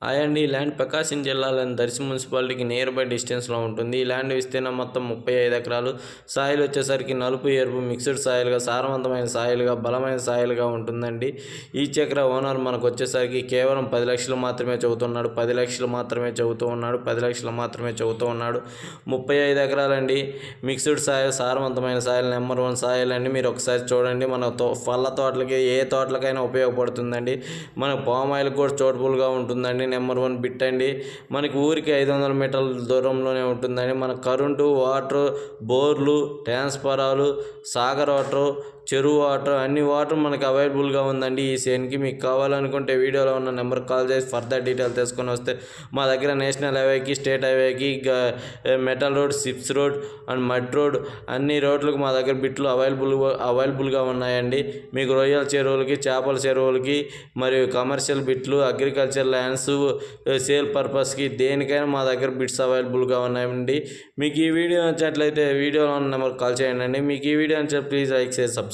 Hi అండి. ఈ land ప్రకాశం జిల్లాలోని దర్శి మున్సిపాలిటీకి నియర్ బై డిస్టెన్స్లో ఉంటుంది. ఈ ల్యాండ్ విస్తీర్ణం మొత్తం 35 ఎకరాలు. సాయిల్ వచ్చేసరికి నలుపు ఎరుపు మిక్స్డ్ సాయిల్గా, సారవంతమైన సాయిల్గా, బలమైన సాయిల్గా ఉంటుందండి. ఈ చక్ర ఓనర్ మనకు వచ్చేసరికి కేవలం 10 లక్షలు మాత్రమే చెబుతున్నాడు. 10 లక్షలు మాత్రమే చెబుతూ ఉన్నాడు. 10 లక్షలు మాత్రమే చెబుతూ ఉన్నాడు. 35 ఎకరాలండి. మిక్స్డ్ సాయిల్, సారవంతమైన సాయిల్, నెంబర్ 1 సాయిల్ అండి. మీరు ఒకసారి చూడండి. మన పళ్ళ తోటలకి, ఏ తోటలకైనా ఉపయోగపడుతుందండి. మన పామాయిల్ కూడా చోటబుల్గా ఉంటుందండి. నెంబర్ 1 బిట్ అండి. మనకి ఊరికి 500 మీటర్ల దూరంలోనే ఉంటుందండి. మన కరెంటు, వాటర్, బోర్లు, ట్రాన్స్ఫారాలు, సాగర్ వాటర్, చెరువు వాటర్, అన్ని వాటర్ మనకు అవైలబుల్గా ఉందండి. ఈ సేన్కి మీకు కావాలనుకుంటే వీడియోలో ఉన్న నెంబర్కి కాల్ చేసి ఫర్దర్ డీటెయిల్ తీసుకొని వస్తే మా దగ్గర నేషనల్ హైవేకి, స్టేట్ హైవేకి, metal road, SIPs road and mud road, అన్ని రోడ్లకు మా దగ్గర బిట్లు అవైలబుల్గా ఉన్నాయండి. మీకు రొయ్యల చెరువులకి, చేపల చెరువులకి మరియు కమర్షియల్ బిట్లు, అగ్రికల్చర్ ల్యాండ్స్, సేల్ పర్పస్కి, దేనికైనా మా దగ్గర బిట్స్ అవైలబుల్గా ఉన్నాయండి. మీకు ఈ వీడియో నచ్చినట్లయితే వీడియోలో ఉన్న నెంబర్కి కాల్ చేయండి. మీకు ఈ వీడియో నచ్చితే ప్లీజ్ లైక్ చేసి సబ్స్క్రైబ్